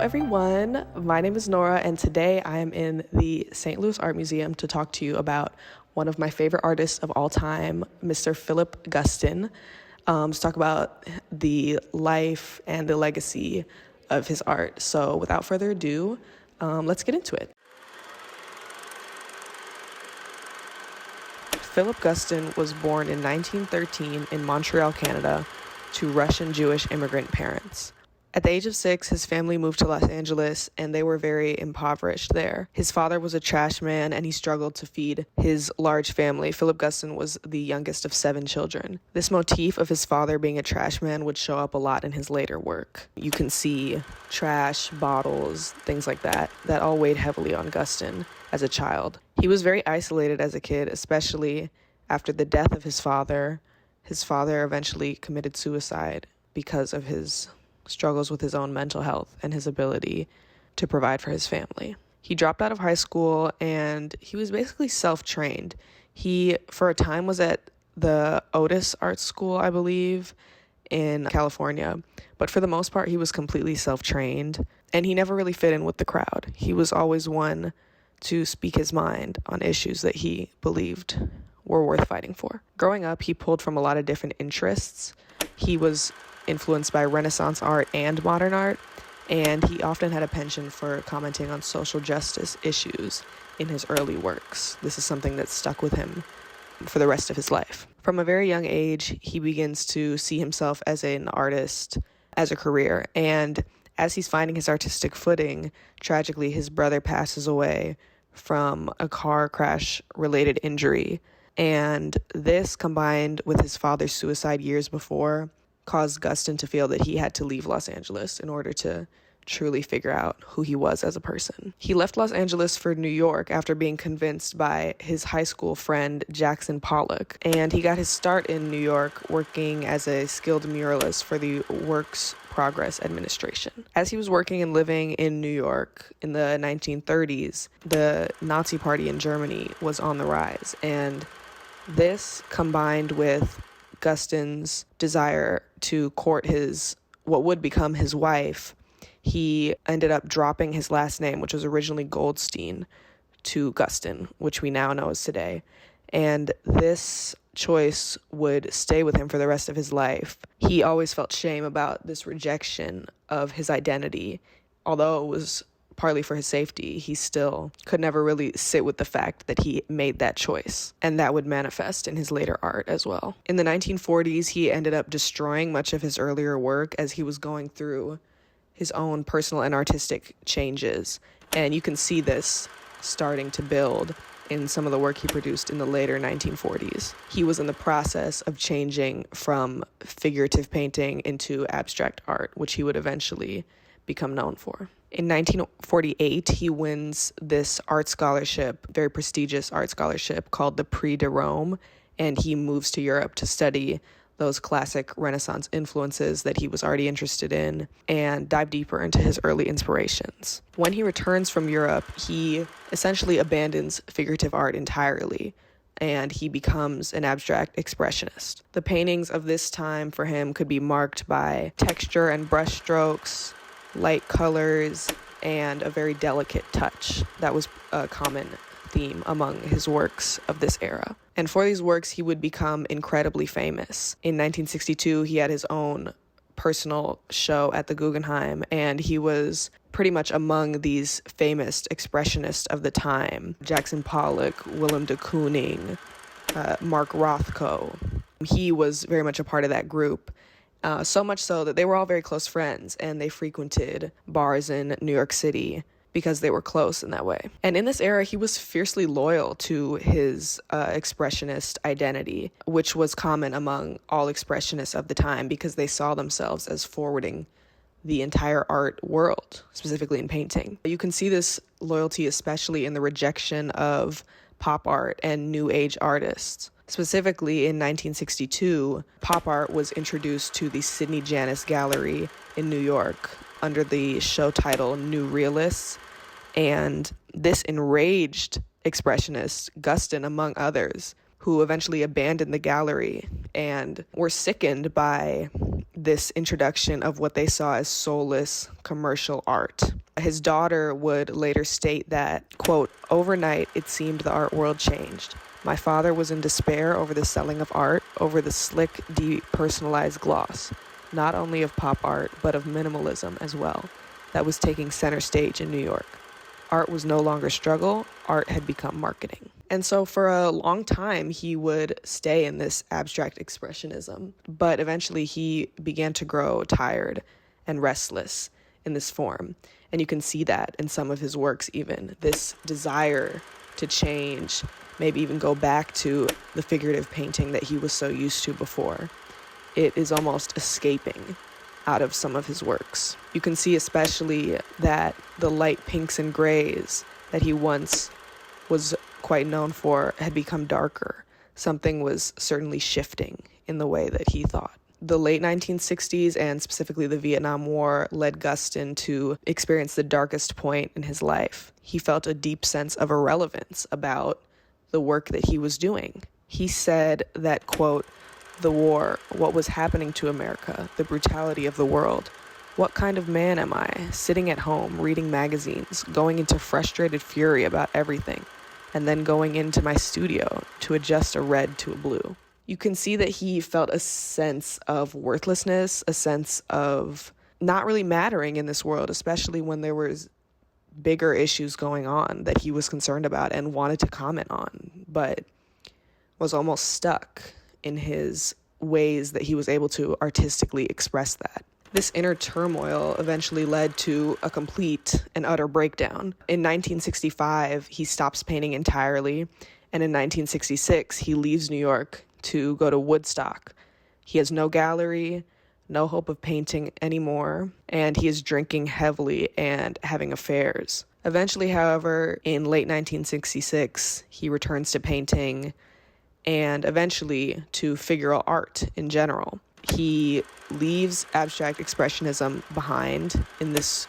everyone. My name is Nora, and today I am in the St. Louis Art Museum to talk to you about one of my favorite artists of all time, Mr. Philip Guston, to talk about the life and the legacy of his art. So without further ado, let's get into it. Philip Guston was born in 1913 in Montreal, Canada, to Russian Jewish immigrant parents. At the age of 6, his family moved to Los Angeles, and they were very impoverished there. His father was a trash man, and he struggled to feed his large family. Philip Guston was the youngest of 7 children. This motif of his father being a trash man would show up a lot in his later work. You can see trash, bottles, things like that all weighed heavily on Guston as a child. He was very isolated as a kid, especially after the death of his father. His father eventually committed suicide because of his struggles with his own mental health and his ability to provide for his family. He dropped out of high school and he was basically self-trained. He, for a time, was at the Otis Art School, I believe, in California. But for the most part, he was completely self-trained and he never really fit in with the crowd. He was always one to speak his mind on issues that he believed were worth fighting for. Growing up, he pulled from a lot of different interests. He was influenced by Renaissance art and modern art, and he often had a penchant for commenting on social justice issues in his early works. This is something that stuck with him for the rest of his life. From a very young age, he begins to see himself as an artist, as a career, and as he's finding his artistic footing, tragically, his brother passes away from a car crash-related injury, and this, combined with his father's suicide years before, caused Guston to feel that he had to leave Los Angeles in order to truly figure out who he was as a person. He left Los Angeles for New York after being convinced by his high school friend Jackson Pollock, and he got his start in New York working as a skilled muralist for the Works Progress Administration. As he was working and living in New York in the 1930s, the Nazi Party in Germany was on the rise, and this, combined with Guston's desire to court what would become his wife, he ended up dropping his last name, which was originally Goldstein, to Guston, which we now know as today. And this choice would stay with him for the rest of his life. He always felt shame about this rejection of his identity. Although it was partly for his safety, he still could never really sit with the fact that he made that choice, and that would manifest in his later art as well. In the 1940s, he ended up destroying much of his earlier work as he was going through his own personal and artistic changes, and you can see this starting to build in some of the work he produced in the later 1940s. He was in the process of changing from figurative painting into abstract art, which he would eventually become known for. In 1948, he wins this art scholarship, very prestigious art scholarship called the Prix de Rome, and he moves to Europe to study those classic Renaissance influences that he was already interested in and dive deeper into his early inspirations. When he returns from Europe, he essentially abandons figurative art entirely, and he becomes an abstract expressionist. The paintings of this time for him could be marked by texture and brushstrokes, light colors, and a very delicate touch. That was a common theme among his works of this era. And for these works, he would become incredibly famous. In 1962, he had his own personal show at the Guggenheim, and he was pretty much among these famous expressionists of the time. Jackson Pollock, Willem de Kooning, Mark Rothko. He was very much a part of that group. So much so that they were all very close friends, and they frequented bars in New York City because they were close in that way. And in this era, he was fiercely loyal to his expressionist identity, which was common among all expressionists of the time because they saw themselves as forwarding the entire art world, specifically in painting. You can see this loyalty especially in the rejection of pop art and new age artists. Specifically, in 1962, pop art was introduced to the Sidney Janis Gallery in New York under the show title New Realists, and this enraged expressionist Guston, among others, who eventually abandoned the gallery and were sickened by this introduction of what they saw as soulless commercial art. His daughter would later state that, quote, "Overnight, it seemed the art world changed. My father was in despair over the selling of art, over the slick, depersonalized gloss, not only of pop art, but of minimalism as well, that was taking center stage in New York. Art was no longer struggle, art had become marketing." And so for a long time, he would stay in this abstract expressionism, but eventually he began to grow tired and restless in this form. And you can see that in some of his works even, this desire to change, maybe even go back to the figurative painting that he was so used to before. It is almost escaping out of some of his works. You can see especially that the light pinks and grays that he once was quite known for had become darker. Something was certainly shifting in the way that he thought. The late 1960s and specifically the Vietnam War led Guston to experience the darkest point in his life. He felt a deep sense of irrelevance about the work that he was doing. He said that, quote, "The war, what was happening to America, the brutality of the world. What kind of man am I, sitting at home, reading magazines, going into frustrated fury about everything, and then going into my studio to adjust a red to a blue?" You can see that he felt a sense of worthlessness, a sense of not really mattering in this world, especially when there was bigger issues going on that he was concerned about and wanted to comment on, but was almost stuck in his ways that he was able to artistically express that. This inner turmoil eventually led to a complete and utter breakdown. In 1965, he stops painting entirely, and in 1966, he leaves New York to go to Woodstock. He has no gallery, no hope of painting anymore, and he is drinking heavily and having affairs. Eventually, however, in late 1966, he returns to painting and eventually to figural art in general. He leaves abstract expressionism behind in this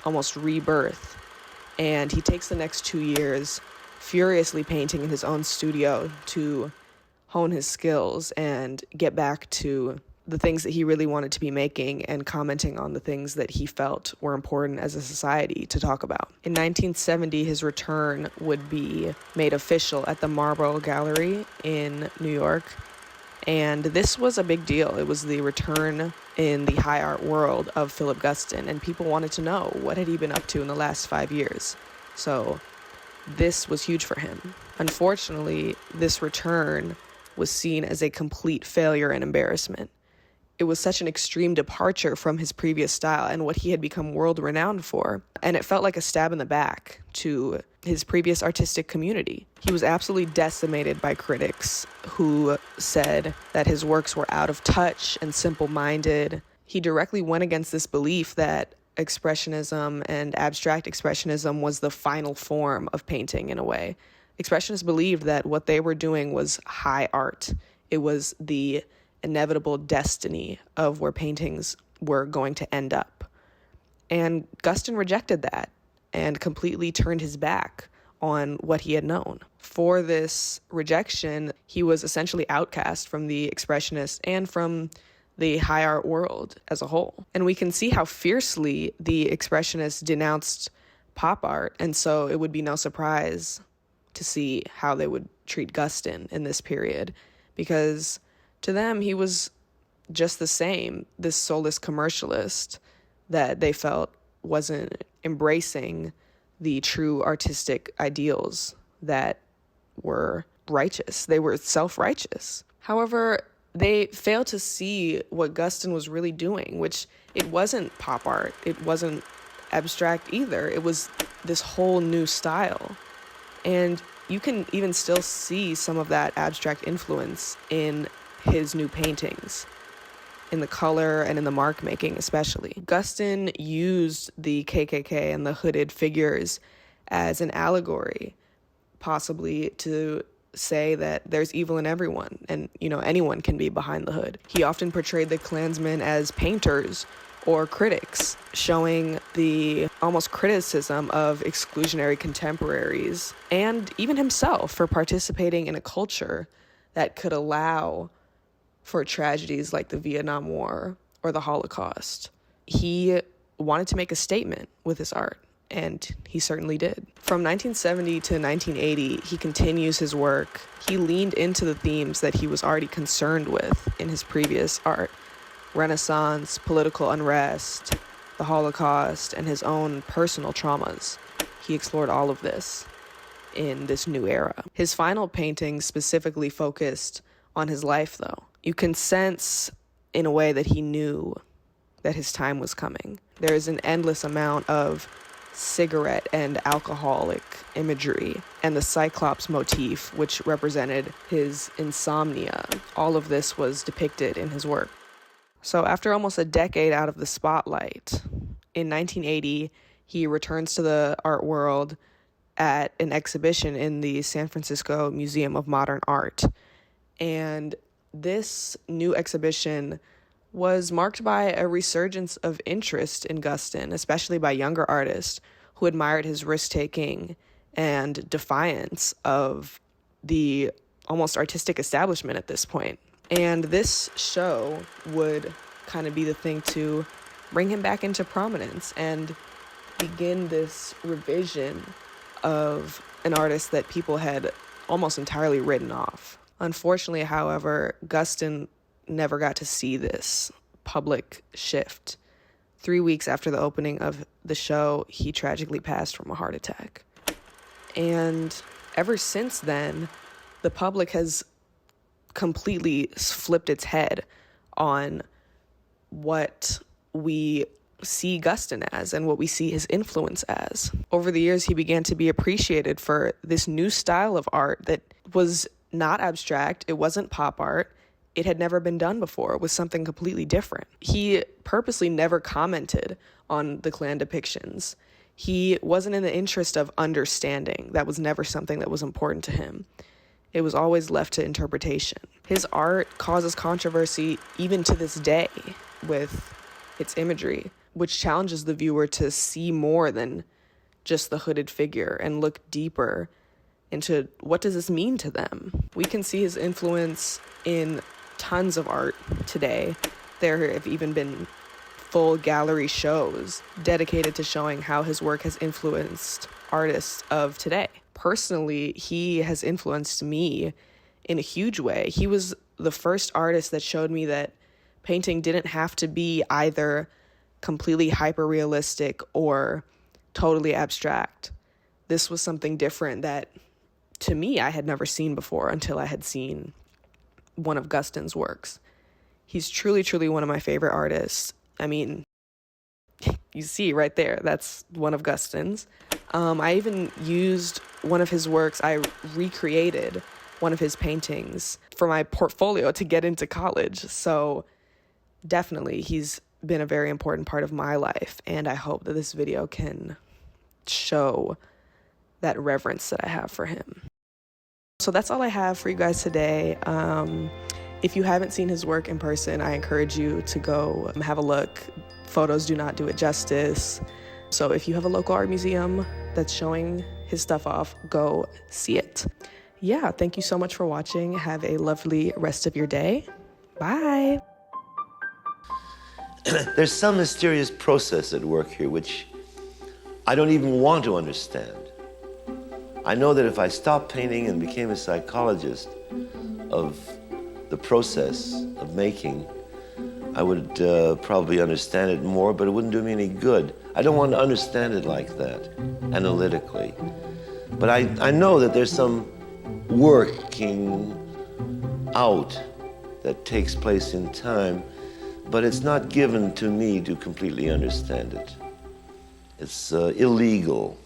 almost rebirth, and he takes the next 2 years furiously painting in his own studio to hone his skills and get back to the things that he really wanted to be making and commenting on the things that he felt were important as a society to talk about. In 1970, his return would be made official at the Marlborough Gallery in New York. And this was a big deal. It was the return in the high art world of Philip Guston, and people wanted to know what had he been up to in the last 5 years. So this was huge for him. Unfortunately, this return was seen as a complete failure and embarrassment. It was such an extreme departure from his previous style and what he had become world renowned for. And it felt like a stab in the back to his previous artistic community. He was absolutely decimated by critics who said that his works were out of touch and simple-minded. He directly went against this belief that expressionism and abstract expressionism was the final form of painting in a way. Expressionists believed that what they were doing was high art. It was the inevitable destiny of where paintings were going to end up. And Guston rejected that and completely turned his back on what he had known. For this rejection, he was essentially outcast from the expressionist and from the high art world as a whole. And we can see how fiercely the expressionists denounced pop art, and so it would be no surprise to see how they would treat Guston in this period, because to them, he was just the same, this soulless commercialist that they felt wasn't embracing the true artistic ideals that were righteous. They were self-righteous. However, they failed to see what Guston was really doing, which it wasn't pop art. It wasn't abstract either. It was this whole new style. And you can even still see some of that abstract influence in his new paintings, in the color and in the mark making especially. Guston used the KKK and the hooded figures as an allegory, possibly to say that there's evil in everyone and, anyone can be behind the hood. He often portrayed the Klansmen as painters or critics, showing the almost criticism of exclusionary contemporaries and even himself for participating in a culture that could allow for tragedies like the Vietnam War or the Holocaust. He wanted to make a statement with his art, and he certainly did. From 1970 to 1980, he continues his work. He leaned into the themes that he was already concerned with in his previous art: Renaissance, political unrest, the Holocaust, and his own personal traumas. He explored all of this in this new era. His final paintings specifically focused on his life, though. You can sense in a way that he knew that his time was coming. There is an endless amount of cigarette and alcoholic imagery, and the Cyclops motif, which represented his insomnia. All of this was depicted in his work. So after almost a decade out of the spotlight, in 1980, he returns to the art world at an exhibition in the San Francisco Museum of Modern Art. And this new exhibition was marked by a resurgence of interest in Guston, especially by younger artists who admired his risk-taking and defiance of the almost artistic establishment at this point. And this show would kind of be the thing to bring him back into prominence and begin this revision of an artist that people had almost entirely written off. Unfortunately, however, Guston never got to see this public shift. 3 weeks after the opening of the show, he tragically passed from a heart attack. And ever since then, the public has completely flipped its head on what we see Guston as and what we see his influence as. Over the years, he began to be appreciated for this new style of art that was not abstract. It wasn't pop art. It had never been done before. It was something completely different. He purposely never commented on the Klan depictions. He wasn't in the interest of understanding. That was never something that was important to him. It was always left to interpretation. His art causes controversy even to this day with its imagery, which challenges the viewer to see more than just the hooded figure and look deeper into what does this mean to them. We can see his influence in tons of art today. There have even been full gallery shows dedicated to showing how his work has influenced artists of today. Personally, he has influenced me in a huge way. He was the first artist that showed me that painting didn't have to be either completely hyper-realistic or totally abstract. This was something different that, to me, I had never seen before until I had seen one of Guston's works. He's truly, truly one of my favorite artists. I mean, you see right there, that's one of Guston's. I even used one of his works. I recreated one of his paintings for my portfolio to get into college. So definitely, he's been a very important part of my life, and I hope that this video can show that reverence that I have for him. So that's all I have for you guys today. If you haven't seen his work in person, I encourage you to go have a look. Photos do not do it justice. So if you have a local art museum that's showing his stuff off, go see it. Yeah, thank you so much for watching. Have a lovely rest of your day. Bye. There's some mysterious process at work here which I don't even want to understand. I know that if I stopped painting and became a psychologist of the process of making, I would probably understand it more, but it wouldn't do me any good. I don't want to understand it like that, analytically. But I know that there's some working out that takes place in time, but it's not given to me to completely understand it. It's illegal.